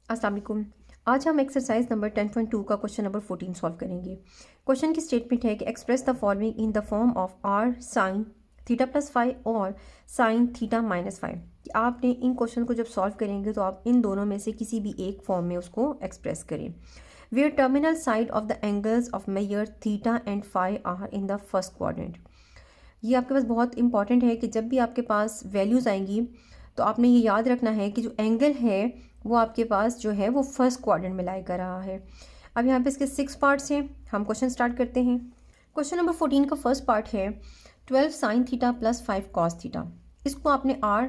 अस्सलाम वालेकुम। आज हम एक्सरसाइज नंबर 10.2 का क्वेश्चन नंबर 14 सॉल्व करेंगे। क्वेश्चन की स्टेटमेंट है कि express the following in the form of R sine theta plus five और साइन थीटा माइनस फाइव। आपने इन क्वेश्चन को जब सॉल्व करेंगे तो आप इन दोनों में से किसी भी एक फॉर्म में उसको एक्सप्रेस करें। Where terminal side of the angles of major theta and five are in the first quadrant. ये आपके पास बहुत इंपॉर्टेंट है कि जब भी आपके पास वैल्यूज़ आएंगी तो आपने ये याद रखना है कि जो एंगल है वो आपके पास जो है वो फर्स्ट क्वाड्रेंट में लाई कर रहा है। अब यहाँ पे इसके 6 पार्ट्स हैं। हम क्वेश्चन स्टार्ट करते हैं। क्वेश्चन नंबर 14 का फर्स्ट पार्ट है 12 sign theta plus 5 cos theta. इसको आपने आर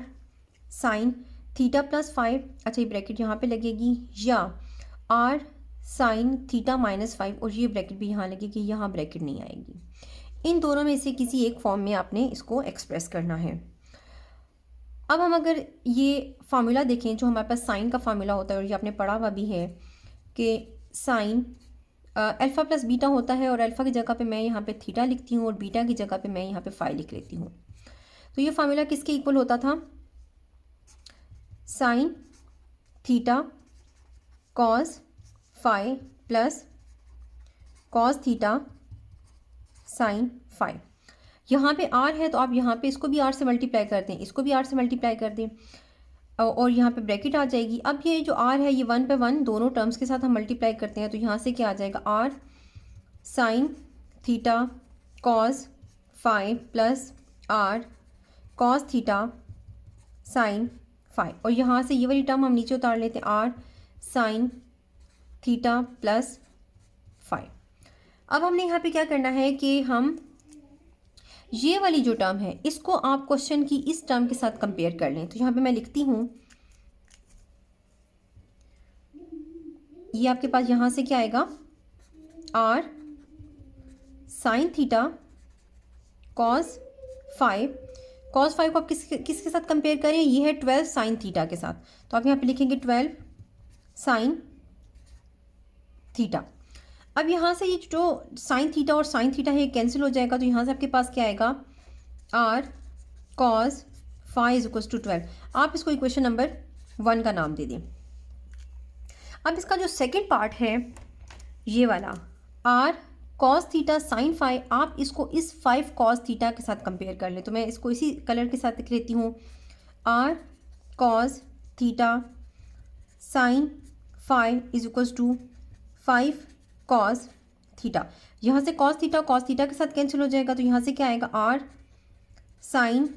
साइन थीटा प्लस 5, अच्छा ये ब्रैकेट यहाँ पे लगेगी, या आर साइन थीटा माइनस 5 और ये ब्रैकेट भी यहाँ लगेगी, यहाँ ब्रैकेट नहीं आएगी। इन दोनों में से किसी एक फॉर्म में आपने इसको एक्सप्रेस करना है। अब हम अगर ये फार्मूला देखें जो हमारे पास साइन का फार्मूला होता है और ये आपने पढ़ा हुआ भी है कि साइन अल्फ़ा प्लस बीटा होता है और अल्फ़ा की जगह पे मैं यहाँ पे थीटा लिखती हूँ और बीटा की जगह पे मैं यहाँ पे फाई लिख लेती हूँ। तो ये फार्मूला किसके इक्वल होता था? Sine theta cos phi plus cos theta sine five. यहाँ पे आर है तो आप यहाँ पे इसको भी आर से मल्टीप्लाई कर दें, इसको भी आर से मल्टीप्लाई कर दें और यहाँ पे ब्रैकेट आ जाएगी। अब ये जो आर है ये 1 पे 1 दोनों टर्म्स के साथ हम मल्टीप्लाई करते हैं तो यहाँ से क्या आ जाएगा? Are sine theta cos five plus are cos theta sine five, और यहाँ से ये वाली टर्म हम नीचे उतार लेते हैं, are sine theta plus five. अब हमने यहाँ पे क्या करना है कि हम ये वाली जो टर्म है इसको आप क्वेश्चन की इस टर्म के साथ कंपेयर कर लें। तो यहाँ पे मैं लिखती हूँ, ये आपके पास यहाँ से क्या आएगा? Are sine theta cos five. Cos five को आप किसके साथ कंपेयर करें? ये है 12 साइन थीटा के साथ, तो आप यहाँ पे लिखेंगे 12 साइन थीटा। अब यहाँ से ये जो साइन थीटा और साइन थीटा है कैंसिल हो जाएगा, तो यहाँ से आपके पास क्या आएगा? Are cos five is equals to 12। आप इसको इक्वेशन नंबर 1 का नाम दे दें। अब इसका जो सेकंड पार्ट है ये वाला are cos theta sine five, आप इसको इस 5 कॉस थीटा के साथ कंपेयर कर लें। तो मैं इसको इसी कलर के साथ लिख लेती हूँ, R cos theta sine five is equals to 5 cos theta. यहाँ से कॉस थीटा के साथ कैंसिल हो जाएगा, तो यहाँ से क्या आएगा? Are sine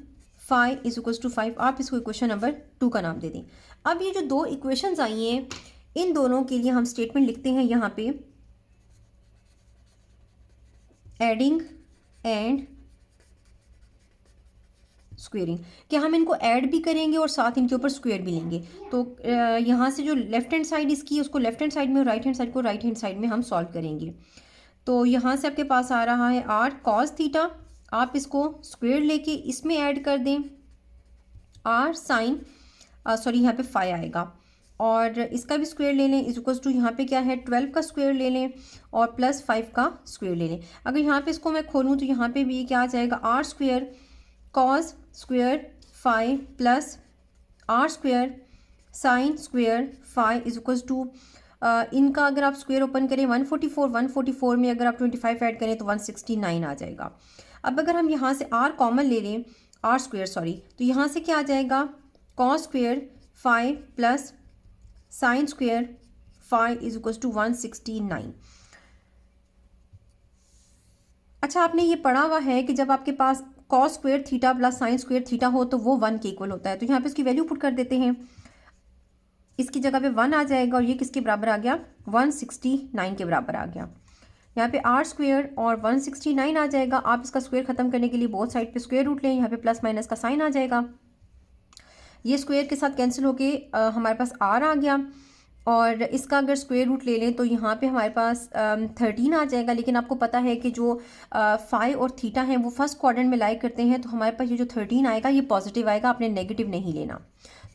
five is equals to 5। आप इसको इक्वेशन नंबर 2 का नाम दे दें। अब ये जो दो इक्वेशंस आई हैं इन दोनों के लिए हम स्टेटमेंट लिखते हैं यहाँ पे, एडिंग एंड स्क्वेयरिंग, कि हम इनको ऐड भी करेंगे और साथ इनके ऊपर स्क्वेयर भी लेंगे। तो यहाँ से जो लेफ्ट हैंड साइड इसकी उसको लेफ्ट हैंड साइड में और राइट हैंड साइड को राइट हैंड साइड में हम सॉल्व करेंगे। तो यहाँ से आपके पास आ रहा है आर कॉस थीटा, आप इसको स्क्वेयर लेके इसमें ऐड कर दें, आर साइन सॉरी यहाँ पे 5 आएगा और इसका भी स्क्वेयर ले लें, इज इक्वल्स टू यहाँ पे क्या है 12 का स्क्वेयर ले लें और प्लस 5 का स्क्वेयर ले लें। अगर यहाँ पे इसको मैं खोलूँ तो यहाँ पे भी क्या आ जाएगा? Are square cos square 5 plus are square sine square 5 is equals to इनका अगर आप स्क्वेयर ओपन करें 144 में अगर आप 25 ऐड करें तो 169 आ जाएगा। अब अगर हम यहाँ से आर कॉमन ले लें, आर स्क्वेयर सॉरी, तो यहाँ से क्या आ जाएगा? Cos square 5 plus sine square 5 is equals to 169। अच्छा, आपने ये पढ़ा हुआ है कि जब आपके पास cos square theta plus sine square theta हो तो वो 1 के इक्वल होता है। तो यहाँ पे इसकी वैल्यू पुट कर देते हैं, इसकी जगह पे 1 आ जाएगा और ये किसके बराबर आ गया? 169 के बराबर आ गया। यहाँ पे आर स्क्वेयर और 169 आ जाएगा। आप इसका स्क्वेयर खत्म करने के लिए बोथ साइड पे स्क्वेयर रूट लें, यहाँ पे प्लस माइनस का साइन आ जाएगा, ये स्क्वेयर के साथ कैंसिल होके हमारे पास आर आ गया और इसका अगर स्क्वेयर रूट ले लें तो यहाँ पे हमारे पास 13 आ जाएगा। लेकिन आपको पता है कि जो 5 और थीटा हैं वो फर्स्ट क्वाड्रेंट में लाई करते हैं, तो हमारे पास ये जो 13 आएगा ये पॉजिटिव आएगा, आपने नेगेटिव नहीं लेना।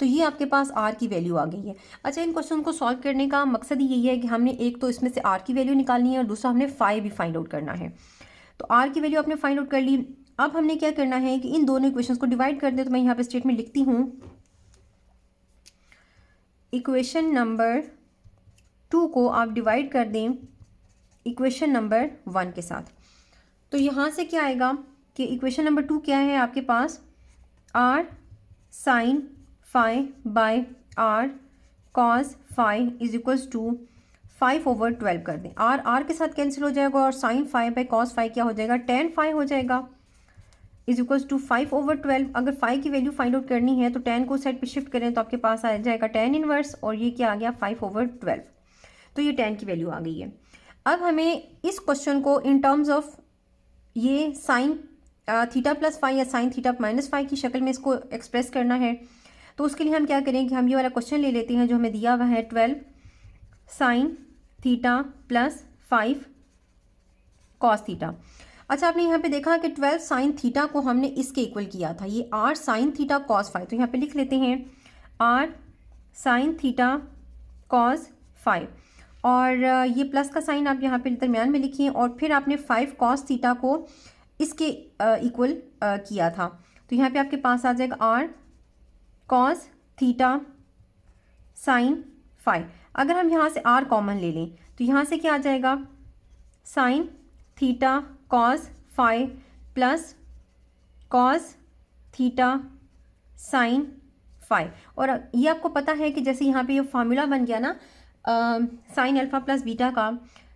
तो ये आपके पास आर की वैल्यू आ गई है। अच्छा, इन क्वेश्चन को सॉल्व करने का मकसद ही यही है कि हमने एक तो इसमें से आर की वैल्यू निकालनी है और दूसरा हमने फाइव भी फाइंड आउट करना है। तो आर की वैल्यू आपने फाइंड आउट कर ली। अब हमने क्या करना है कि इन दोनों इक्वेशंस को डिवाइड कर दें। तो मैं यहाँ पे स्टेटमेंट लिखती हूँ, इक्वेशन नंबर 2 को आप डिवाइड कर दें इक्वेशन नंबर 1 के साथ, तो यहाँ से क्या आएगा कि इक्वेशन नंबर 2 क्या है आपके पास, R sine phi by R cos phi is equals to 5/12 कर दें। आर के साथ कैंसिल हो जाएगा और sine phi by cos phi क्या हो जाएगा, टेन फाई हो जाएगा इज इक्वल्स टू 5/12। अगर फाई की वैल्यू फाइंड आउट करनी है तो टेन को साइड पे शिफ्ट करें तो आपके पास आ जाएगा टेन इनवर्स, और ये क्या आ गया 5/12। तो ये टेन की वैल्यू आ गई है। अब हमें इस क्वेश्चन को इन टर्म्स ऑफ ये साइन थीटा प्लस फाई या साइन थीटा माइनस फाई की शक्ल में इसको एक्सप्रेस करना है। तो उसके लिए हम क्या करेंगे, हम ये वाला क्वेश्चन ले लेते हैं जो हमें दिया हुआ है 12 sign theta plus 5 cos theta. अच्छा, आपने यहाँ पे देखा कि 12 साइन थीटा को हमने इसके इक्वल किया था, ये R sine theta cos five, तो यहाँ पे लिख लेते हैं are sine theta cos five, और ये प्लस का साइन आप यहाँ पे दरमियान में लिखिए, और फिर आपने 5 कॉस थीटा को इसके इक्वल किया था। तो यहाँ पे आपके पास आ जाएगा are cos theta sine five. अगर हम यहाँ से आर कॉमन ले लें तो यहाँ से क्या आ जाएगा, sign theta cos five plus cos theta sine five. और ये आपको पता है कि जैसे यहाँ पे ये फार्मूला बन गया ना साइन अल्फ़ा प्लस बीटा का,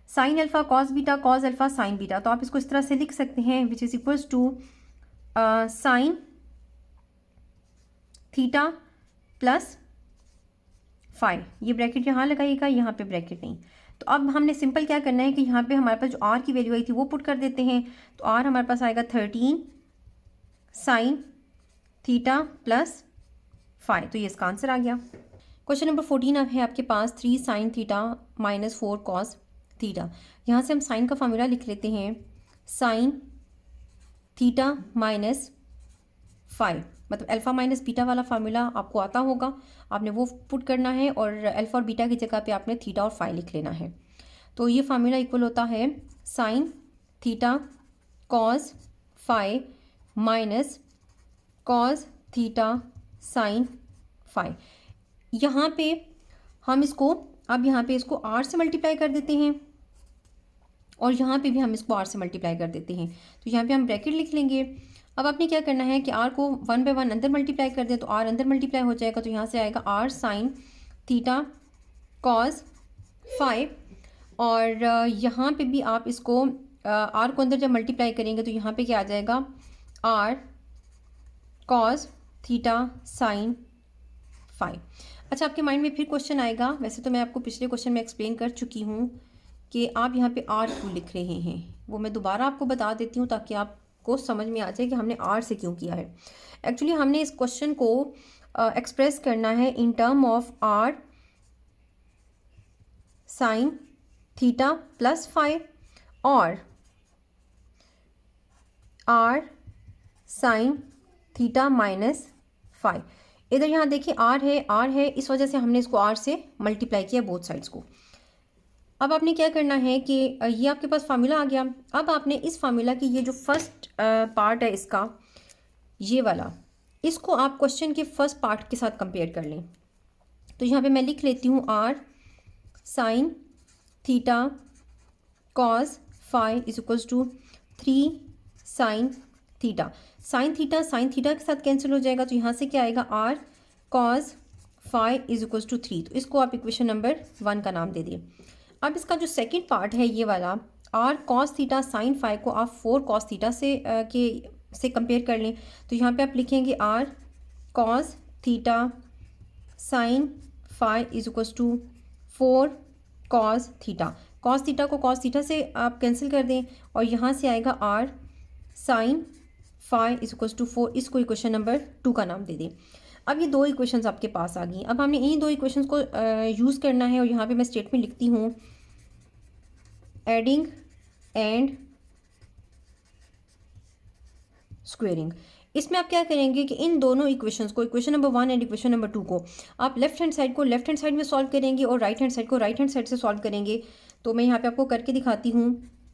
sine alpha cos beta cos alpha sine beta, तो आप इसको इस तरह से लिख सकते हैं which is equals to sine theta plus five. ये ब्रैकेट यहाँ लगाइएगा, यहाँ पे ब्रैकेट नहीं। तो अब हमने सिंपल क्या करना है कि यहाँ पे हमारे पास जो आर की वैल्यू आई थी वो पुट कर देते हैं। तो आर हमारे पास आएगा 13 साइन थीटा प्लस 5, तो ये इसका आंसर आ गया। क्वेश्चन नंबर 14 अब है आपके पास 3 sine theta minus 4 cos theta. यहाँ से हम साइन का फार्मूला लिख लेते हैं, साइन थीटा माइनस 5, मतलब अल्फ़ा माइनस बीटा वाला फार्मूला आपको आता होगा, आपने वो पुट करना है, और अल्फ़ा और बीटा की जगह पे आपने थीटा और फाई लिख लेना है। तो ये फार्मूला इक्वल होता है sine theta cos phi minus cos theta sine phi. यहाँ पे हम इसको अब यहाँ पे इसको आर से मल्टीप्लाई कर देते हैं, और यहाँ पे भी हम इसको आर से मल्टीप्लाई कर देते हैं। तो यहाँ पे हम ब्रैकेट लिख लेंगे। अब आपने क्या करना है कि आर को 1 बाय 1 अंदर मल्टीप्लाई कर दें, तो आर अंदर मल्टीप्लाई हो जाएगा, तो यहाँ से आएगा आर साइन थीटा कॉस 5, और यहाँ पे भी आप इसको आर को अंदर जब मल्टीप्लाई करेंगे तो यहाँ पे क्या आ जाएगा, आर कॉस थीटा साइन 5। अच्छा, आपके माइंड में फिर क्वेश्चन आएगा, वैसे तो मैं आपको पिछले क्वेश्चन में एक्सप्लेन कर चुकी हूँ कि आप यहाँ पे आर क्यों लिख रहे हैं, वो मैं दोबारा आपको बता देती हूँ ताकि आपको समझ में आ जाए कि हमने आर से क्यों किया है। एक्चुअली हमने इस क्वेश्चन को एक्सप्रेस करना है in term of R sine theta plus 5 और आर साइन थीटा माइनस 5। इधर यहाँ देखिए आर है, इस वजह से हमने इसको आर से मल्टीप्लाई किया बोथ साइड्स को। अब आपने क्या करना है कि ये आपके पास फार्मूला आ गया। अब आपने इस फार्मूला की ये जो फर्स्ट पार्ट है इसका, ये वाला, इसको आप क्वेश्चन के फर्स्ट पार्ट के साथ कंपेयर कर लें। तो यहाँ पे मैं लिख लेती हूँ R sine theta cos 5 is equals to 3 sine theta. Sine theta के साथ कैंसिल हो जाएगा, तो यहाँ से क्या आएगा, are cos 5 is equals to 3। तो इसको आप इक्वेशन नंबर 1 का नाम दे दिए। अब इसका जो सेकंड पार्ट है ये वाला, आर कॉस थीटा साइन 5 को आप 4 कॉस थीटा से कंपेयर कर लें। तो यहाँ पे आप लिखेंगे are cos theta sine 5 is equals to 4 cos theta. Cos theta को कॉस थीटा से आप कैंसिल कर दें, और यहाँ से आएगा are sine 5 is equals to 4। इसको इक्वेशन नंबर 2 का नाम दे दें। अब ये दो इक्वेशंस आपके पास आ गई। अब हमने इन्हीं दो इक्वेशंस को यूज़ करना है, और यहाँ पे मैं स्टेटमेंट लिखती हूँ एडिंग एंड स्क्वेयरिंग। इसमें आप क्या करेंगे कि इन दोनों इक्वेशंस को, equation number 1 and equation number 2 को, आप लेफ्ट हैंड साइड को लेफ्ट हैंड साइड में सॉल्व करेंगे और राइट हैंड साइड को राइट हैंड साइड से सॉल्व करेंगे। तो मैं यहाँ पे आपको करके दिखाती हूँ।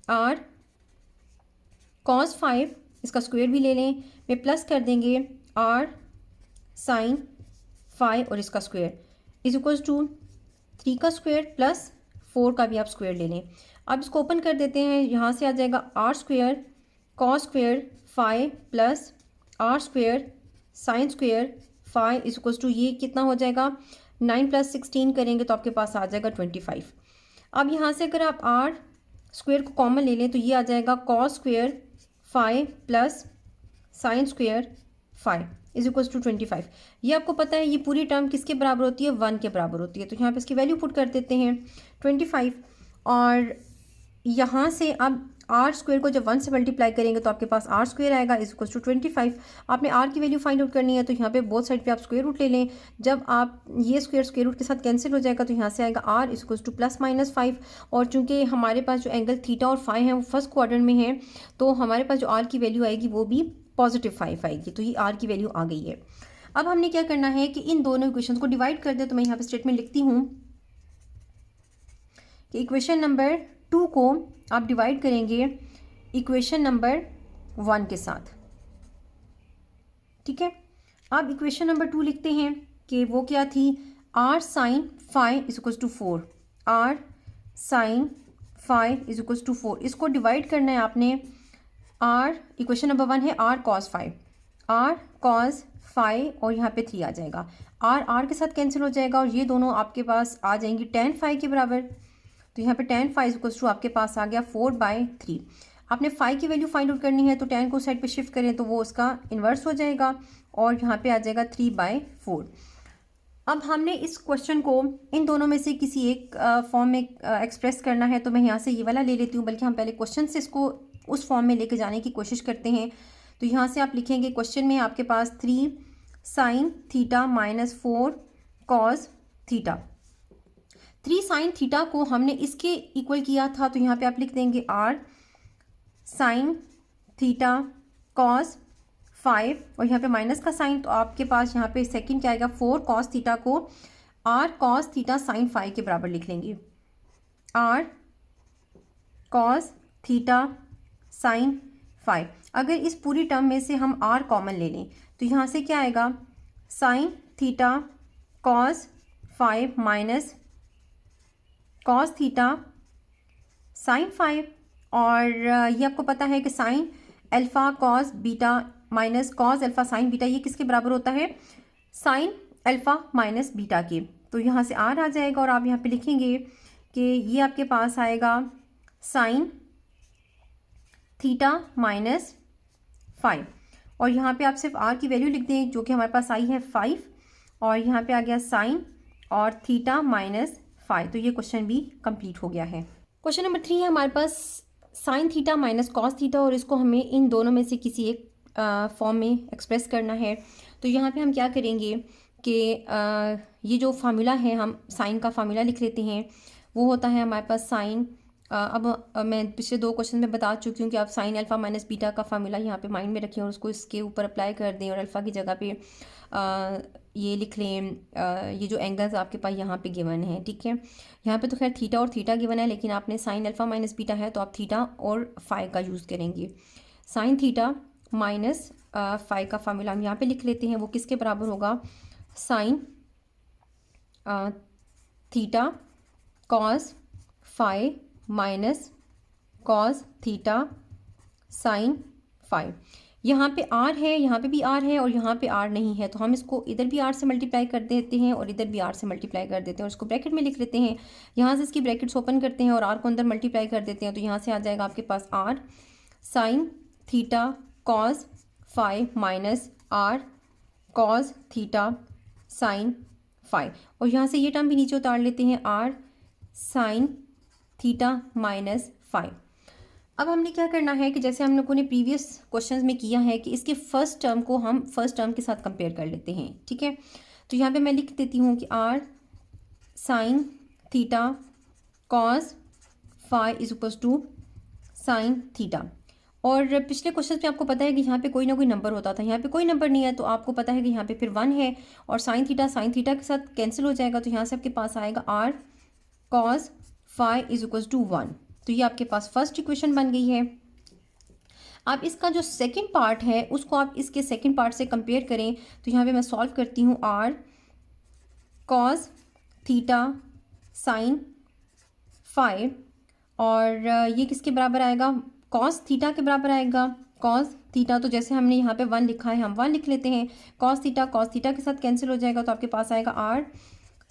आर कॉस 5 इसका स्क्वेयर भी ले लें, में प्लस कर देंगे आर साइन 5 और इसका स्क्वेयर। इज इक्वल्स टू 3 का स्क्वायर प्लस 4 का भी आप स्क्वायर ले लें। अब इसको ओपन कर देते हैं, यहाँ से आ जाएगा r square cos square five plus r square sine square five is equals to, ये कितना हो जाएगा 9 + 16 करेंगे तो आपके पास आ जाएगा 25। अब यहाँ से अगर आप आर स्क्वायर को कॉमन ले लें तो ये आ जाएगा cos square five plus sine square five is equals to 25। ये आपको पता है ये पूरी टर्म किसके बराबर होती है, 1 के बराबर होती है। तो यहाँ पे इसकी वैल्यू पुट कर देते हैं 25, और यहाँ से अब आर स्क्वायर को जब 1 से मल्टीप्लाई करेंगे तो आपके पास आर स्क्वायर आएगा इज इक्वल्स टू 25। आपने आर की वैल्यू फाइंड आउट करनी है तो यहाँ पे बोथ साइड पे आप स्क्वायर रूट ले लें। जब आप ये स्क्वायर रूट के साथ कैंसिल हो जाएगा तो यहाँ से आएगा आर इज इक्वल्स टू +-5। और चूंकि हमारे पास जो एंगल थीटा और फाई है वो फर्स्ट क्वाड्रेंट में है तो हमारे पास जो आर की वैल्यू आएगी वो भी +5 आएगी। तो ये आर की वैल्यू आ गई है। अब हमने क्या करना है कि इन दोनों इक्वेशन को डिवाइड कर दें। तो मैं यहाँ पे स्टेटमेंट लिखती हूँ कि इक्वेशन नंबर 2 को आप डिवाइड करेंगे इक्वेशन नंबर 1 के साथ। ठीक है, अब इक्वेशन नंबर 2 लिखते हैं कि वो क्या थी, r sine five is equals to 4, r sine five is equals to 4। इसको डिवाइड करना है आपने। आर इक्वेशन नंबर 1 है आर कॉस 5, आर कॉस 5 और यहाँ पे 3 आ जाएगा। आर के साथ कैंसिल हो जाएगा और ये दोनों आपके पास आ जाएंगी tan 5 के बराबर। तो यहाँ पे tan 5 इज इक्वल्स टू आपके पास आ गया 4/3। आपने 5 की वैल्यू फाइंड आउट करनी है तो tan को साइड पे शिफ्ट करें तो वो उसका इन्वर्स हो जाएगा और यहाँ पे आ जाएगा 3/4। अब हमने इस क्वेश्चन को इन दोनों में से किसी एक फॉर्म में एक्सप्रेस करना है। तो मैं यहाँ से ये वाला ले लेती हूँ, बल्कि हम पहले क्वेश्चन से इसको उस फॉर्म में लेके जाने की कोशिश करते हैं। तो यहाँ से आप लिखेंगे क्वेश्चन में आपके पास 3 sin theta minus 4 cos theta. 3 sin theta को हमने इसके इक्वल किया था तो यहाँ पे आप लिख देंगे r sin थीटा cos 5 और यहाँ पे माइनस का साइन, तो आपके पास यहाँ पे सेकंड क्या आएगा 4 cos थीटा को r cos थीटा sin 5 के बराबर लिख लेंगे, r cos थीटा sin 5। अगर इस पूरी टर्म में से हम r कॉमन ले लें तो यहाँ से क्या आएगा sin theta cos 5 minus cos theta sin 5। और ये आपको पता है कि sin alpha cos beta minus cos alpha sin beta ये किसके बराबर होता है, sin अल्फ़ा माइनस बीटा के। तो यहाँ से r आ जाएगा और आप यहाँ पे लिखेंगे कि ये आपके पास आएगा sin थीटा माइनस 5 और यहाँ पे आप सिर्फ r की वैल्यू लिख दें जो कि हमारे पास आई है 5 और यहाँ पे आ गया sin और थीटा माइनस 5। तो ये क्वेश्चन भी कंप्लीट हो गया है। क्वेश्चन नंबर 3 है हमारे पास sin theta minus cos theta और इसको हमें इन दोनों में से किसी एक फॉर्म में एक्सप्रेस करना है। तो यहाँ पे हम क्या करेंगे कि ये जो फार्मूला है हम साइन का फार्मूला लिख लेते हैं। वो होता है हमारे पास साइन, अब मैं पिछले 2 क्वेश्चन में बता चुकी हूँ कि आप साइन अल्फ़ा माइनस बीटा का फार्मूला यहाँ पे माइंड में रखें और उसको इसके ऊपर अप्लाई कर दें और अल्फ़ा की जगह पे ये लिख लें, ये जो एंगल्स आपके पास यहाँ पे गिवन है। ठीक है, यहाँ पे तो खैर थीटा और थीटा गिवन है लेकिन आपने साइन अल्फ़ा माइनस बीटा है तो आप थीटा और फाई का यूज़ करेंगे। साइन थीटा माइनस फाई का फार्मूला हम यहाँ पे लिख लेते हैं। वो किसके बराबर होगा, sine theta cos phi minus cos theta sine 5। यहाँ पे r है, यहाँ पे भी r है और यहाँ पे r नहीं है तो हम इसको इधर भी r से मल्टीप्लाई कर देते हैं और इधर भी r से मल्टीप्लाई कर देते हैं और इसको ब्रैकेट में लिख लेते हैं। यहाँ से इसकी ब्रैकेट्स ओपन करते हैं और r को अंदर मल्टीप्लाई कर देते हैं। तो यहाँ से आ जाएगा आपके पास r sine theta cos 5 minus r cos theta sine 5 और यहाँ से ये टर्म भी नीचे उतार लेते हैं r साइन थीटा माइनस 5। अब हमने क्या करना है कि जैसे हम लोगों ने प्रीवियस क्वेश्चंस में किया है कि इसके फर्स्ट टर्म को हम फर्स्ट टर्म के साथ कंपेयर कर लेते हैं। ठीक है, तो यहाँ पे मैं लिख देती हूँ कि r sine theta cos 5 is equals to sine theta. और पिछले क्वेश्चन में आपको पता है कि यहाँ पे कोई ना कोई नंबर होता था, यहाँ पे कोई नंबर नहीं है तो आपको पता है कि यहाँ पे फिर 1 है और साइन थीटा के साथ कैंसिल हो जाएगा। तो यहाँ से आपके पास आएगा r cos 5 is equals to 1। तो ये आपके पास फर्स्ट इक्वेशन बन गई है। अब इसका जो सेकंड पार्ट है उसको आप इसके सेकंड पार्ट से कंपेयर करें। तो यहाँ पे मैं सॉल्व करती हूँ r cos theta sine phi, और ये किसके बराबर आएगा, कॉस थीटा के बराबर आएगा। कॉस थीटा तो जैसे हमने यहाँ पे 1 लिखा है हम 1 लिख लेते हैं। कॉस थीटा के साथ कैंसिल हो जाएगा तो आपके पास आएगा are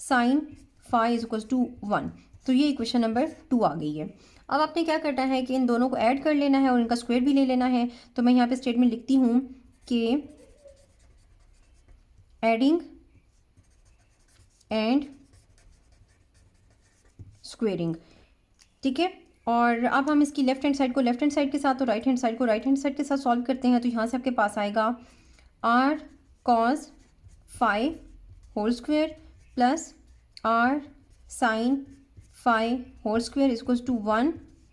sine phi is equals to 1। तो ये इक्वेशन नंबर 2 आ गई है। अब आपने क्या करना है कि इन दोनों को ऐड कर लेना है और इनका स्क्वायर भी ले लेना है। तो मैं यहाँ पे स्टेटमेंट लिखती हूँ कि एडिंग एंड स्क्वेयरिंग, ठीक है। और अब हम इसकी लेफ्ट हैंड साइड को लेफ्ट हैंड साइड के साथ और राइट हैंड साइड को राइट हैंड साइड के साथ सॉल्व करते हैं। तो यहाँ से आपके पास आएगा are cos phi whole square plus r sine phi whole square equals to 1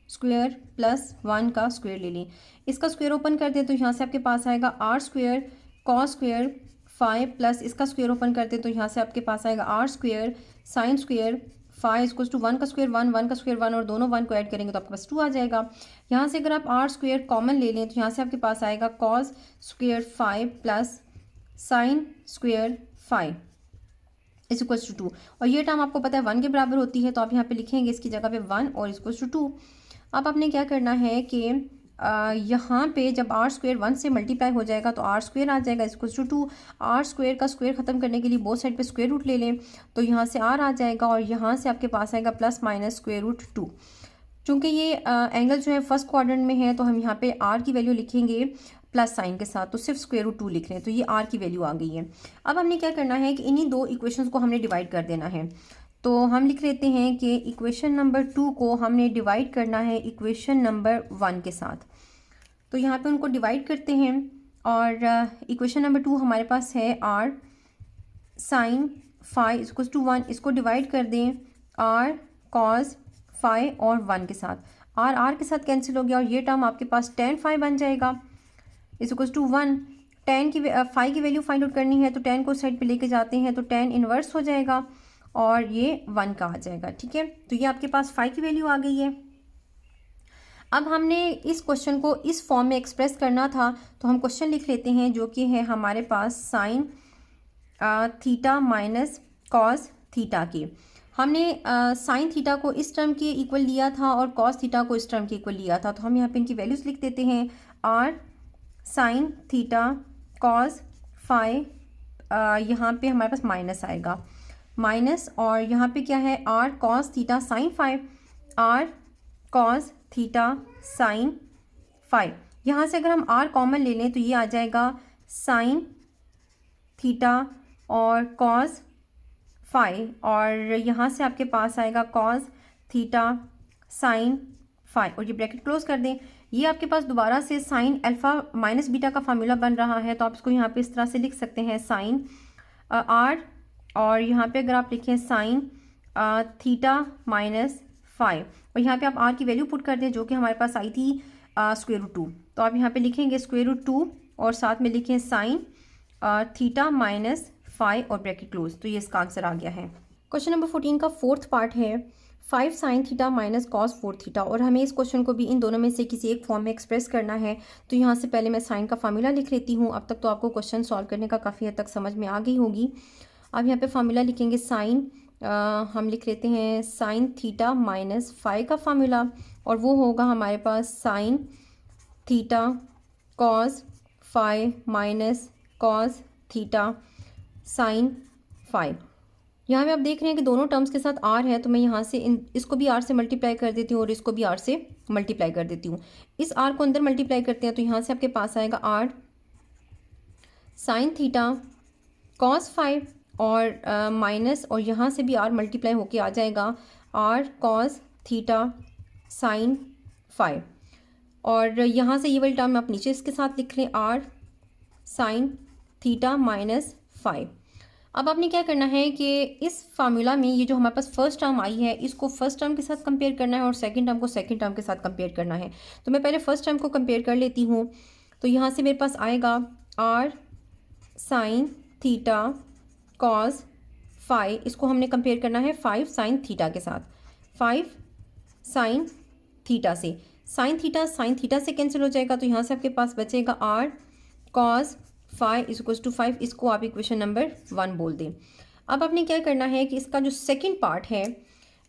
square plus 1 का स्क्वायर ले लें। इसका स्क्वायर ओपन कर दें तो यहाँ से आपके पास आएगा r square cos square phi plus इसका स्क्वायर ओपन कर दें तो यहाँ से आपके पास आएगा r square sine square phi equals to 1 का स्क्वायर 1 1 का स्क्वायर 1 और दोनों 1 को ऐड करेंगे तो आपके पास 2 आ जाएगा। यहाँ से अगर आप आर स्क्वायर कॉमन ले लें तो यहाँ से आपके पास आएगा cos square phi plus sine square phi is equals to 2, और ये टर्म आपको पता है 1 के बराबर होती है तो आप यहाँ पे लिखेंगे इसकी जगह पे 1 और इक्वल्स टू 2। अब आपने क्या करना है कि यहाँ पे जब आर स्क्वायर 1 से मल्टीप्लाई हो जाएगा तो आर स्क्वायर आ जाएगा इक्वल्स टू 2। आर स्क्वायर का स्क्वायर खत्म करने के लिए बोथ साइड पे स्क्वायर रूट ले लें तो यहाँ से आर आ जाएगा और यहाँ से आपके पास आएगा प्लस माइनस स्क्वायर रूट 2। चूँकि ये एंगल जो है फर्स्ट क्वाड्रेंट में है तो हम यहाँ पे आर की वैल्यू लिखेंगे प्लस साइन के साथ, तो सिर्फ स्क्वायर रूट 2 लिख लें तो ये आर की वैल्यू आ गई है। अब हमने क्या करना है कि इन्हीं दो इक्वेशंस को हमने डिवाइड कर देना है। तो हम लिख लेते हैं कि इक्वेशन नंबर 2 को हमने डिवाइड करना है इक्वेशन नंबर 1 के साथ। तो यहाँ पे उनको डिवाइड करते हैं और इक्वेशन नंबर 2 हमारे पास है r sine phi equals to 1, इसको डिवाइड कर दें आर कॉस फाई और 1 के साथ। आर के साथ कैंसिल हो गया और ये टर्म आपके पास tan फाई बन जाएगा इक्वल्स टू 1। tan की फाई की वैल्यू फाइंड आउट करनी है तो tan को साइड पे लेके जाते हैं तो tan इन्वर्स हो जाएगा और ये 1 का आ जाएगा, ठीक है। तो ये आपके पास फाई की वैल्यू आ गई है। अब हमने इस क्वेश्चन को इस फॉर्म में एक्सप्रेस करना था तो हम क्वेश्चन लिख लेते हैं जो कि है हमारे पास sine theta minus cos theta की। हमने साइन थीटा को इस टर्म के इक्वल लिया था और कॉस थीटा को इस टर्म के इक्वल लिया था, तो हम यहाँ पे इनकी वैल्यूज़ लिख देते हैं। Are sine theta cos phi, यहाँ पे हमारे पास माइनस आएगा माइनस, और यहाँ पे क्या है r cos theta sine phi, r cos theta sine phi. यहाँ से अगर हम आर कॉमन ले लें तो ये आ जाएगा साइन थीटा और कॉस फाई, और यहाँ से आपके पास आएगा कॉस थीटा साइन फाई, और ये ब्रैकेट क्लोज कर दें। ये आपके पास दोबारा से साइन अल्फ़ा माइनस बीटा का फार्मूला बन रहा है तो आप इसको यहाँ पे इस तरह से लिख सकते हैं साइन आर, और यहाँ पे अगर आप लिखें साइन थीटा माइनस फाइव, और यहाँ पे आप आर की वैल्यू पुट कर दें जो कि हमारे पास आई थी स्क्वायर रूट 2। तो आप यहाँ पे लिखेंगे स्क्वायर रूट 2 और साथ में लिखें साइन थीटा माइनस फाइव और ब्रैकेट क्लोज। तो ये इसका आंसर आ गया है। क्वेश्चन नंबर 14 का फोर्थ पार्ट है 5 sine theta minus cos 4 theta, और हमें इस क्वेश्चन को भी इन दोनों में से किसी एक फॉर्म में एक्सप्रेस करना है। तो यहाँ से पहले मैं साइन का फार्मूला लिख लेती हूँ। अब तक तो आपको क्वेश्चन सॉल्व करने का काफ़ी हद तक समझ में आ गई होगी। अब यहाँ पे फार्मूला लिखेंगे साइन, हम लिख लेते हैं साइन थीटा माइनस फाइव का फार्मूला, और वो होगा हमारे पास sine theta cos five minus cos theta sine five. यहाँ पे आप देख रहे हैं कि दोनों टर्म्स के साथ आर है, तो मैं यहाँ से इसको भी आर से मल्टीप्लाई कर देती हूँ और इसको भी आर से मल्टीप्लाई कर देती हूँ। इस आर को अंदर मल्टीप्लाई करते हैं तो यहाँ से आपके पास आएगा are sine theta cos five और माइनस, और यहाँ से भी आर मल्टीप्लाई होके आ जाएगा are cos theta sine five, और यहाँ से ये वाली टर्म आप नीचे इसके साथ लिख लें r sine theta minus five. अब आपने क्या करना है कि इस फार्मूला में ये जो हमारे पास फर्स्ट टर्म आई है इसको फर्स्ट टर्म के साथ कंपेयर करना है और सेकंड टर्म को सेकंड टर्म के साथ कंपेयर करना है। तो मैं पहले फर्स्ट टर्म को कंपेयर कर लेती हूँ। तो यहाँ से मेरे पास आएगा are sine theta cos five, इसको हमने कंपेयर करना है 5 साइन थीटा के साथ, 5 साइन थीटा से। साइन थीटा से कैंसिल हो जाएगा तो यहाँ से आपके पास बचेगा r cos five is equals to 5। इसको आप इक्वेशन नंबर 1 बोल दें। अब आपने क्या करना है कि इसका जो सेकंड पार्ट है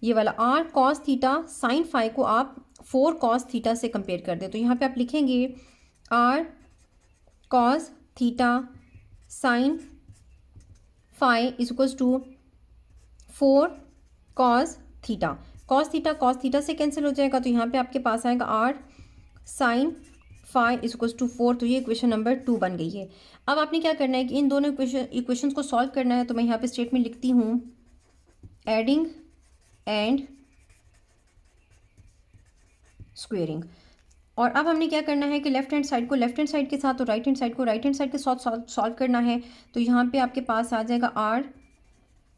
ये वाला are cos theta sine phi को आप 4 कॉस थीटा से कंपेयर कर दें। तो यहाँ पे आप लिखेंगे are cos theta sine phi is equals to 4 cos theta. Cos theta से कैंसिल हो जाएगा, तो यहाँ पे आपके पास आएगा are sine phi is equals to 4। तो ये इक्वेशन नंबर 2 बन गई है। अब आपने क्या करना है कि इन दोनों इक्वेशंस को सॉल्व करना है। तो मैं यहाँ पे स्टेटमेंट लिखती हूँ एडिंग एंड स्क्वेयरिंग। और अब हमने क्या करना है कि लेफ्ट हैंड साइड को लेफ्ट हैंड साइड के साथ और राइट हैंड साइड को राइट हैंड साइड के साथ सॉल्व करना है। तो यहाँ पे आपके पास आ जाएगा आर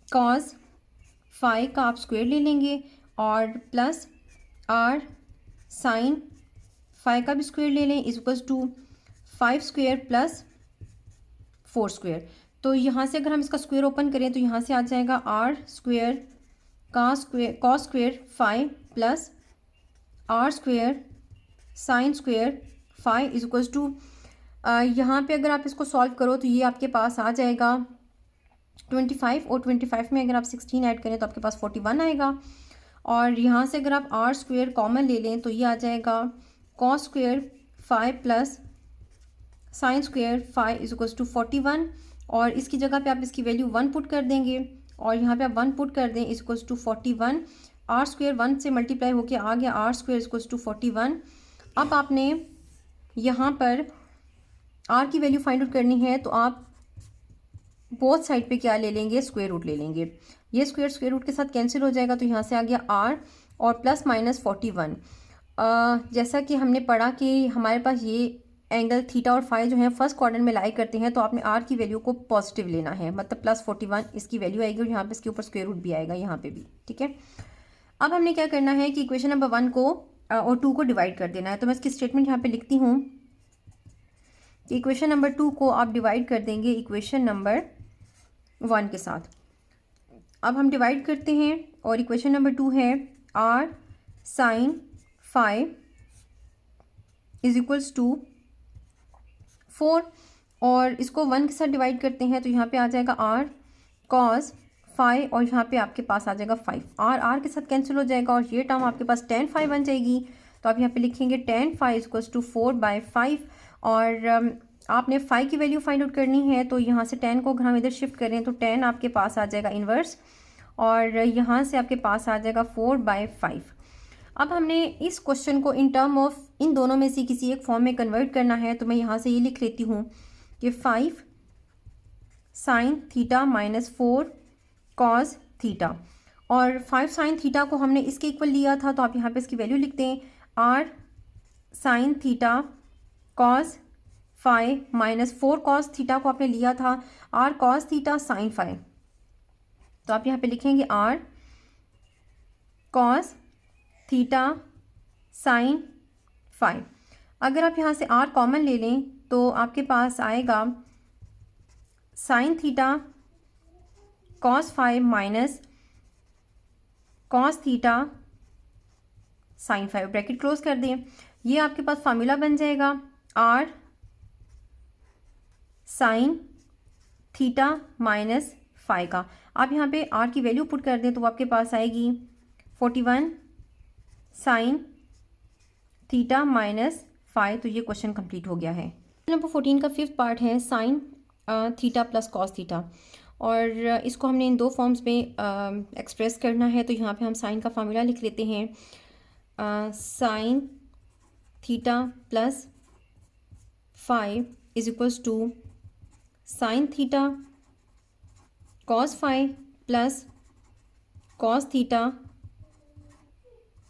कॉस फाई का आप स्क्वेयर ले लेंगे और प्लस आर साइन फाई का भी स्क्वेयर ले लें is equals to 5 square plus 4 square. तो यहाँ से अगर हम इसका स्क्वेयर ओपन करें तो यहाँ से आ जाएगा आर स्क्वेयर का square cos square phi plus are square sine square phi is equals to यहाँ पे अगर आप इसको सॉल्व करो तो ये आपके पास आ जाएगा 25 और 25 में अगर आप 16 ऐड करें तो आपके पास 41 आएगा। और यहाँ से अगर आप आर स्क्वेयर कॉमन ले लें तो ये आ जाएगा cos square phi plus sine square phi is equals to 41। और इसकी जगह पे आप इसकी वैल्यू 1 पुट कर देंगे और यहाँ पे आप 1 पुट कर दें is equals to 41। R square 1 से मल्टीप्लाई होके आ गया r square is equals to 41। अब आपने यहाँ पर आर की वैल्यू फाइंड आउट करनी है तो आप बोथ साइड पे क्या ले लेंगे, स्क्वायर रूट ले लेंगे। ये स्क्वायर रूट के साथ कैंसिल हो जाएगा तो यहाँ से आ गया आर और प्लस माइनस 41। जैसा कि हमने पढ़ा कि हमारे पास ये एंगल थीटा और फाई जो है फर्स्ट क्वाड्रेंट में लाई करते हैं, तो आपने आर की वैल्यू को पॉजिटिव लेना है, मतलब प्लस 41 इसकी वैल्यू आएगी और यहाँ पे इसके ऊपर स्क्वायर रूट भी आएगा यहाँ पे भी, ठीक है। अब हमने क्या करना है कि इक्वेशन नंबर 1 को और 2 को डिवाइड कर देना है। तो मैं इसकी स्टेटमेंट यहाँ पे लिखती हूँ कि इक्वेशन नंबर 2 को आप डिवाइड कर देंगे इक्वेशन नंबर 1 के साथ। अब हम डिवाइड करते हैं और इक्वेशन नंबर 2 है r sine phi is equals to 4 और इसको 1 के साथ डिवाइड करते हैं तो यहाँ पे आ जाएगा आर कॉस फाई और यहाँ पे आपके पास आ जाएगा 5। आर के साथ कैंसिल हो जाएगा और ये टर्म आपके पास tan फाई बन जाएगी। तो आप यहाँ पे लिखेंगे tan phi is equals to 4/5 और आपने फाई की वैल्यू फाइंड आउट करनी है। तो यहाँ से tan को अगर हम इधर शिफ्ट करें तो tan आपके पास आ जाएगा इन्वर्स और यहाँ से आपके पास आ जाएगा 4/5। अब हमने इस क्वेश्चन को इन टर्म ऑफ इन दोनों में से किसी एक फॉर्म में कन्वर्ट करना है। तो मैं यहाँ से ये लिख लेती हूँ कि 5 sine theta minus 4 cos theta और 5 साइन थीटा को हमने इसके इक्वल लिया था। तो आप यहाँ पे इसकी वैल्यू लिख दें r sine theta cos phi minus 4 cos theta को आपने लिया था r cos theta sine phi. तो आप यहाँ पे लिखेंगे are cos theta sine phi. अगर आप यहाँ से आर कॉमन ले लें तो आपके पास आएगा sine theta cos phi minus cos theta sine phi, bracket close कर दें। ये आपके पास फार्मूला बन जाएगा are sine theta minus phi का। आप यहाँ पे आर की वैल्यू पुट कर दें तो आपके पास आएगी 41 साइन थीटा माइनस फाई। तो ये क्वेश्चन कंप्लीट हो गया है। नंबर 14 का 5th पार्ट है sine theta plus cos theta और इसको हमने इन 2 फॉर्म्स में एक्सप्रेस करना है। तो यहाँ पे हम साइन का फार्मूला लिख लेते हैं sine theta plus phi is equals to sine theta cos phi plus cos theta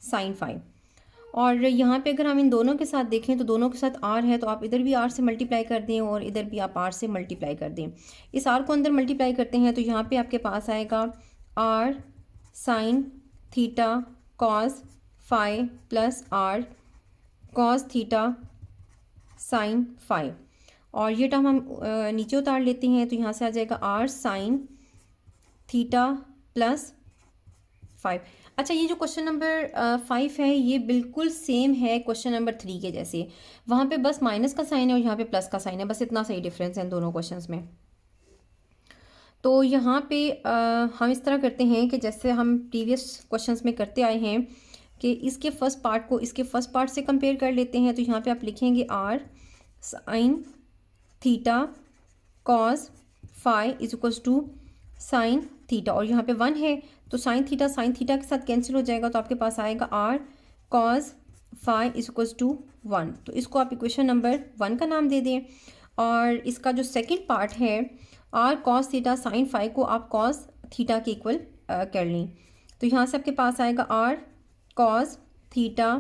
sine phi. और यहाँ पे अगर हम इन दोनों के साथ देखें तो दोनों के साथ आर है तो आप इधर भी आर से मल्टीप्लाई कर दें और इधर भी आप आर से मल्टीप्लाई कर दें। इस आर को अंदर मल्टीप्लाई करते हैं तो यहाँ पे आपके पास आएगा are sine theta cos phi plus are cos theta sine phi और ये टर्म हम नीचे उतार लेते हैं तो यहाँ से आ जाएगा आर साइन थीटा प्लस 5। अच्छा, ये जो क्वेश्चन नंबर 5 है ये बिल्कुल सेम है क्वेश्चन नंबर 3 के जैसे। वहाँ पे बस माइनस का साइन है और यहाँ पे प्लस का साइन है, बस इतना सही डिफरेंस है इन दोनों क्वेश्चंस में। तो यहाँ पे हम इस तरह करते हैं कि जैसे हम प्रीवियस क्वेश्चंस में करते आए हैं कि इसके फर्स्ट पार्ट को इसके फर्स्ट पार्ट से कंपेयर कर लेते हैं। तो यहाँ पे आप लिखेंगे r sine theta cos phi is equals to sine theta, और यहाँ पे 1 है तो साइन थीटा के साथ कैंसिल हो जाएगा, तो आपके पास आएगा are cos phi is equals to 1। तो इसको आप इक्वेशन नंबर 1 का नाम दे दें। और इसका जो सेकंड पार्ट है r cos theta sine phi को आप कॉस थीटा के इक्वल कर लें। तो यहाँ से आपके पास आएगा are cos theta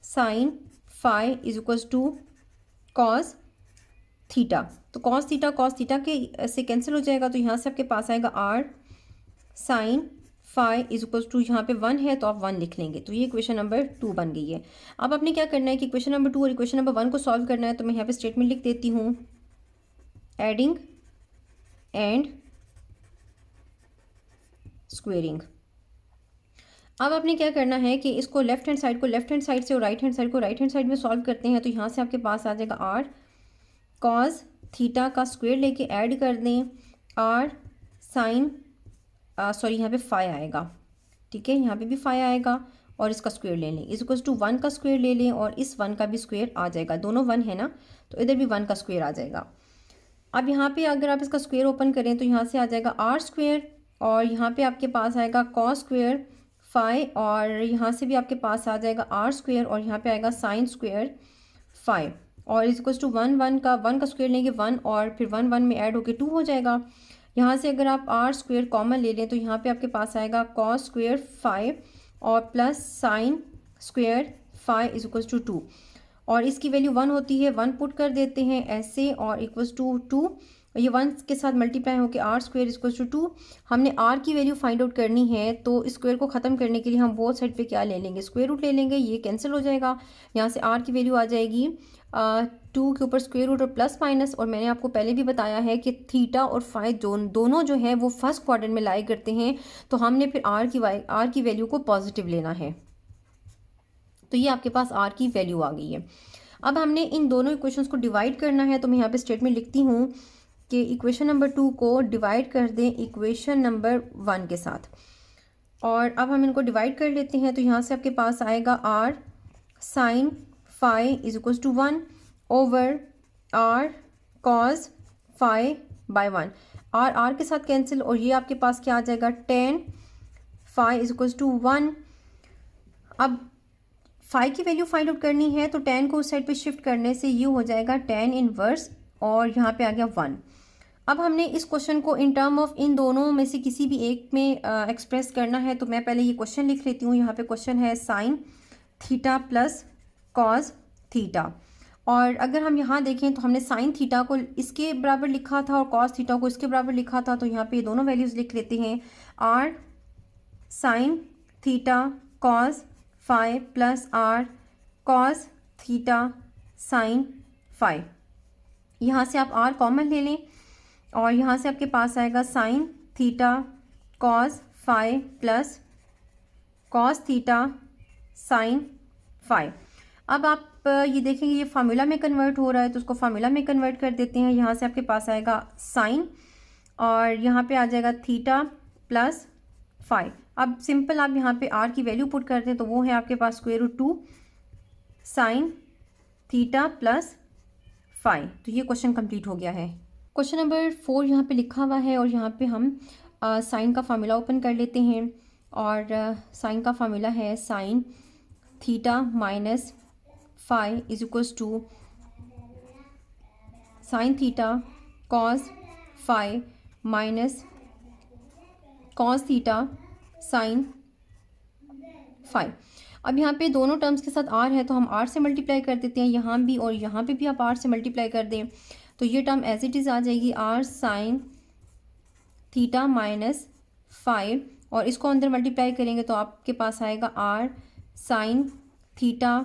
sine phi is equals to cos theta. तो कॉस थीटा के से कैंसिल हो जाएगा, तो यहाँ से आपके पास आएगा are sine phi is equals to, यहाँ पे 1 है तो आप 1 लिख लेंगे। तो ये इक्वेशन नंबर 2 बन गई है। अब आपने क्या करना है कि इक्वेशन नंबर 2 और इक्वेशन नंबर 1 को सॉल्व करना है। तो मैं यहाँ पे स्टेटमेंट लिख देती हूँ, एडिंग एंड स्क्वेयरिंग। अब आपने क्या करना है कि इसको लेफ्ट हैंड साइड से और राइट हैंड साइड में सॉल्व करते हैं। तो यहाँ से आपके पास आ जाएगा आर कॉस थीटा का स्क्वायर लेके ऐड कर दें आर साइन यहाँ पे फाई आएगा, ठीक है, यहाँ पे भी फाई आएगा और इसका स्क्वायर ले लें इज इक्वल्स टू 1 का स्क्वायर ले लें और इस 1 का भी स्क्वायर आ जाएगा, दोनों 1 है ना, तो इधर भी 1 का स्क्वायर आ जाएगा। अब यहाँ पे अगर आप इसका स्क्वायर ओपन करें तो यहाँ से आ जाएगा आर स्क्वायर और यहाँ पे आपके पास आएगा कॉस स्क्वायर फाई और यहाँ से भी आपके पास आ जाएगा आर स्क्वायर और यहाँ पे आएगा साइन स्क्वायर फाई और इज इक्वल्स टू 1 का स्क्वायर लेंगे 1 और फिर 1 1 में ऐड होके 2 हो जाएगा। यहाँ से अगर आप आर स्क्वायर कॉमन ले लें तो यहाँ पे आपके पास आएगा कॉस स्क्वायर फाई और plus sine square phi is equals to 2 और इसकी वैल्यू 1 होती है, 1 पुट कर देते हैं ऐसे और इक्वल्स टू 2, ये 1 के साथ मल्टीप्लाई होकर आर स्क्वायर इक्वल्स टू 2। हमने आर की वैल्यू फाइंड आउट करनी है तो स्क्वायर को ख़त्म करने के लिए हम बोथ साइड पे क्या ले लेंगे, स्क्वायर रूट ले लेंगे, ये कैंसिल हो जाएगा। यहाँ से आर की वैल्यू आ जाएगी 2 के ऊपर स्क्वायर रूट और प्लस माइनस, और मैंने आपको पहले भी बताया है कि थीटा और फाई दोनों जो है वो फर्स्ट क्वाड्रेंट में लाई करते हैं, तो हमने फिर आर की वैल्यू को पॉजिटिव लेना है। तो ये आपके पास आर की वैल्यू आ गई है। अब हमने इन दोनों इक्वेशंस को डिवाइड करना है, तो मैं यहाँ पे स्टेटमेंट लिखती हूँ कि इक्वेशन नंबर 2 को डिवाइड कर दें इक्वेशन नंबर 1 के साथ, और अब हम इनको डिवाइड कर लेते हैं। तो यहाँ से आपके पास आएगा are sine phi is equals to 1 over r cos phi by 1, r के साथ कैंसिल और ये आपके पास क्या आ जाएगा tan phi is equals to 1। अब फाई की वैल्यू फाइंड आउट करनी है तो टेन को उस साइड पे शिफ्ट करने से ये हो जाएगा टेन इनवर्स और यहाँ पे आ गया 1। अब हमने इस क्वेश्चन को इन टर्म ऑफ इन दोनों में से किसी भी एक में एक्सप्रेस करना है, तो मैं पहले ये क्वेश्चन लिख लेती हूँ। यहाँ पे क्वेश्चन है sine theta plus cos theta, और अगर हम यहाँ देखें तो हमने साइन थीटा को इसके बराबर लिखा था और कॉस थीटा को इसके बराबर लिखा था, तो यहाँ पे ये दोनों वैल्यूज़ लिख लेते हैं, are sine theta cos phi plus are cos theta sine phi. यहाँ से आप आर कॉमन ले लें और यहाँ से आपके पास आएगा sine theta cos phi plus cos theta sine phi. अब आप ये देखेंगे ये फार्मूला में कन्वर्ट हो रहा है, तो उसको फार्मूला में कन्वर्ट कर देते हैं। यहाँ से आपके पास आएगा साइन और यहाँ पे आ जाएगा थीटा प्लस फाई। अब सिंपल आप यहाँ पे आर की वैल्यू पुट करते हैं तो वो है आपके पास square root 2 sine theta plus phi. तो ये क्वेश्चन कंप्लीट हो गया है। क्वेश्चन नंबर 4 यहाँ पे लिखा हुआ है और यहाँ पे हम साइन का फार्मूला ओपन कर लेते हैं और साइन का फार्मूला है sine theta minus phi is equals to sine theta cos phi minus cos theta sine phi. अब यहाँ पे दोनों टर्म्स के साथ आर है तो हम आर से मल्टीप्लाई कर देते हैं, यहाँ भी और यहाँ पे भी आप आर से मल्टीप्लाई कर दें तो ये टर्म एज इट इज़ आ जाएगी r sine theta minus five, और इसको अंदर मल्टीप्लाई करेंगे तो आपके पास आएगा are sine theta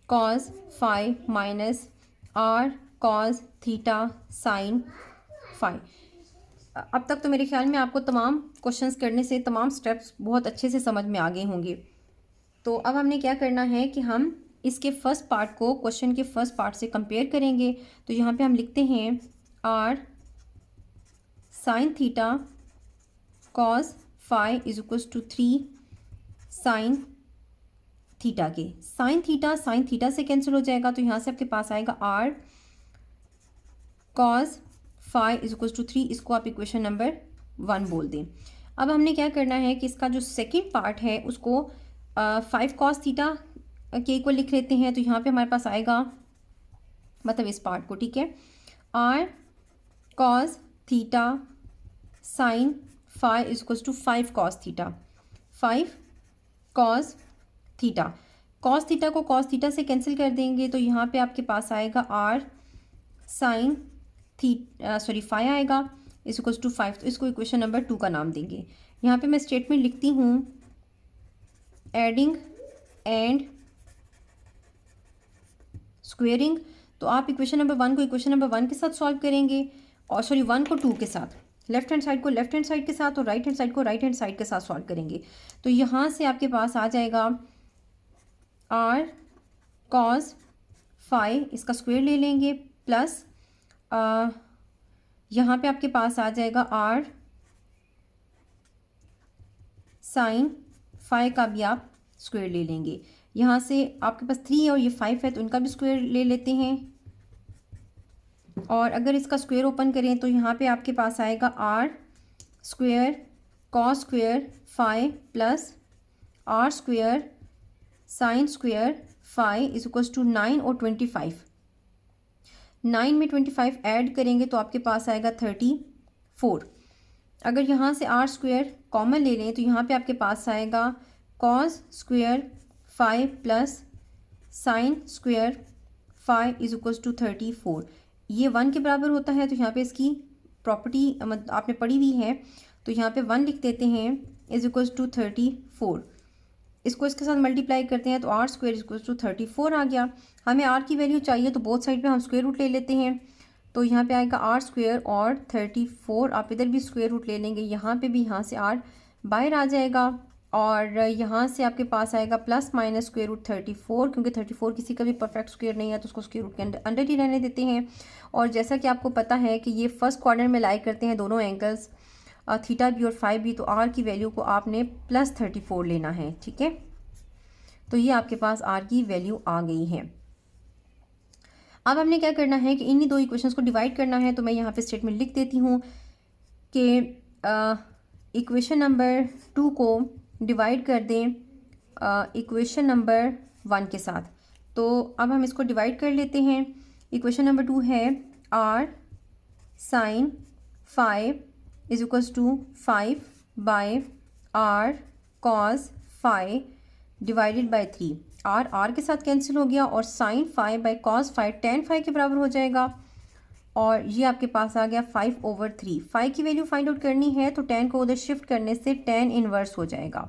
cos five minus r cos theta sine five. अब तक तो मेरे ख्याल में आपको तमाम क्वेश्चंस करने से तमाम स्टेप्स बहुत अच्छे से समझ में आ गए होंगे। तो अब हमने क्या करना है कि हम इसके फर्स्ट पार्ट को क्वेश्चन के फर्स्ट पार्ट से कंपेयर करेंगे। तो यहाँ पे हम लिखते हैं are sine theta cos phi is equals to 3 sine theta के। साइन थीटा से कैंसिल हो जाएगा, तो यहाँ से आपके पास आएगा r cos phi is equals to 3। इसको आप इक्वेशन नंबर 1 बोल दें। अब हमने क्या करना है कि इसका जो सेकेंड पार्ट है उसको 5 कॉस थीटा के इक्वल लिख लेते हैं। तो यहाँ पे हमारे पास आएगा, मतलब इस पार्ट को, ठीक है, r cos theta sine phi is equals to 5 cos theta. 5 cos theta, cos theta को कॉस थीटा से कैंसिल कर देंगे, तो यहाँ पे आपके पास आएगा r साइन फाई आएगा इज इक्वल्स टू 5। तो इसको इक्वेशन नंबर 2 का नाम देंगे। यहाँ पे मैं स्टेटमेंट लिखती हूँ, एडिंग एंड स्क्वेयरिंग। तो आप इक्वेशन नंबर 1 को इक्वेशन नंबर 1 के साथ सॉल्व करेंगे, और 1 को 2 के साथ, लेफ्ट हैंड साइड को लेफ्ट हैंड साइड के साथ और राइट हैंड साइड को राइट हैंड साइड के साथ सॉल्व करेंगे। तो यहाँ से आपके पास आ जाएगा r कॉस फाई, इसका स्क्वायर ले लेंगे, प्लस यहाँ पे आपके पास आ जाएगा r साइन फाई का भी आप स्क्वायर ले लेंगे। यहाँ से आपके पास 3 और ये 5 है, तो इनका भी स्क्वायर ले लेते हैं। और अगर इसका स्क्वायर ओपन करें तो यहाँ पे आपके पास आएगा r square cos square phi plus r square sine square phi is equals to 9 और 25। 9 में 25 ऐड करेंगे तो आपके पास आएगा 34। अगर यहाँ से r स्क्वायर कॉमन ले लें तो यहाँ पे आपके पास आएगा cos square phi plus sine square phi is equals to 34। ये 1 के बराबर होता है, तो यहाँ पे इसकी प्रॉपर्टी आपने पढ़ी हुई है, तो यहाँ पे 1 लिख देते हैं इज इक्वल्स टू 34। इसको इसके साथ मल्टीप्लाई करते हैं तो r स्क्वायर इक्वल्स टू 34 आ गया। हमें r की वैल्यू चाहिए तो बोथ साइड पे हम स्क्वायर रूट ले लेते हैं। तो यहाँ पे आएगा r स्क्वायर और 34, आप इधर भी स्क्वायर रूट ले लेंगे, यहाँ पे भी, यहाँ से r बाहर आ जाएगा, और यहाँ से आपके पास आएगा प्लस माइनस स्क्वायर रूट 34, क्योंकि 34 किसी का भी परफेक्ट स्क्वायर नहीं है तो उसको स्क्वायर रूट के अंदर ही रहने देते हैं। और जैसा कि आपको पता है कि ये फर्स्ट क्वाड्रेंट में लाई करते हैं दोनों एंगल्स, थीटा भी और फाई भी, तो r की वैल्यू को आपने प्लस 34 लेना है, ठीक है। तो ये आपके पास r की वैल्यू आ गई है। अब हमने क्या करना है कि इन्हीं दो इक्वेशंस को डिवाइड करना है। तो मैं यहाँ पे स्टेटमेंट लिख देती हूँ कि इक्वेशन नंबर 2 को डिवाइड कर दें इक्वेशन नंबर 1 के साथ। तो अब हम इसको डिवाइड कर लेते हैं। इक्वेशन नंबर 2 है r sine phi is equals to 5 by r cos phi divided by 3। r के साथ कैंसिल हो गया, और sine phi by cos phi tan phi के बराबर हो जाएगा, और ये आपके पास आ गया 5/3। फाई की वैल्यू फाइंड आउट करनी है तो 10 को उधर शिफ्ट करने से 10 इनवर्स हो जाएगा,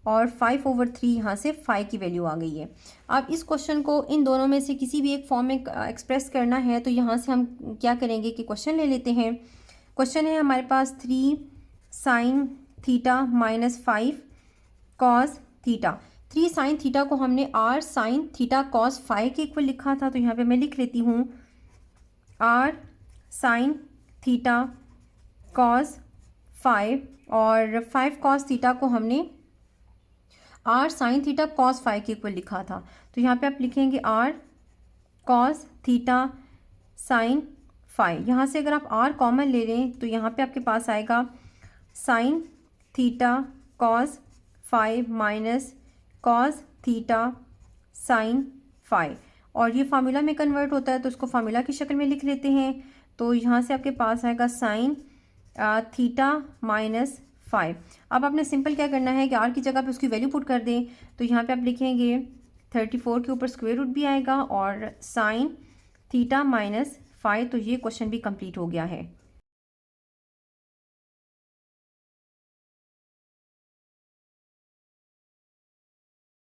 और 5/3 यहाँ से फाई की वैल्यू आ गई है। अब इस क्वेश्चन को इन दोनों में से किसी भी एक फॉर्म में एक्सप्रेस करना है, तो यहाँ से हम क्या करेंगे कि क्वेश्चन ले लेते हैं। क्वेश्चन है हमारे पास 3 sine theta minus 5 cos theta. 3 sine theta को हमने r sine theta cos phi के इक्वल लिखा था, तो यहाँ पे मैं लिख लेती हूँ r sine theta cos phi, और 5 कॉस थीटा को हमने r sine theta cos phi के इक्वल लिखा था। तो यहाँ पे आप लिखेंगे r cos theta sine phi. यहाँ से अगर आप r कॉमन ले लें तो यहाँ पे आपके पास आएगा sine theta cos phi minus cos theta sine phi, और ये फार्मूला में कन्वर्ट होता है तो इसको फार्मूला की शक्ल में लिख लेते हैं। तो यहाँ से आपके पास आएगा साइन थीटा माइनस फाई। अब आपने सिंपल क्या करना है कि r की जगह पे उसकी वैल्यू पुट कर दें। तो यहाँ पे आप लिखेंगे 34 के ऊपर स्क्वायर रूट भी आएगा और साइन थीटा माइनस फाई। तो ये क्वेश्चन भी कंप्लीट हो गया है।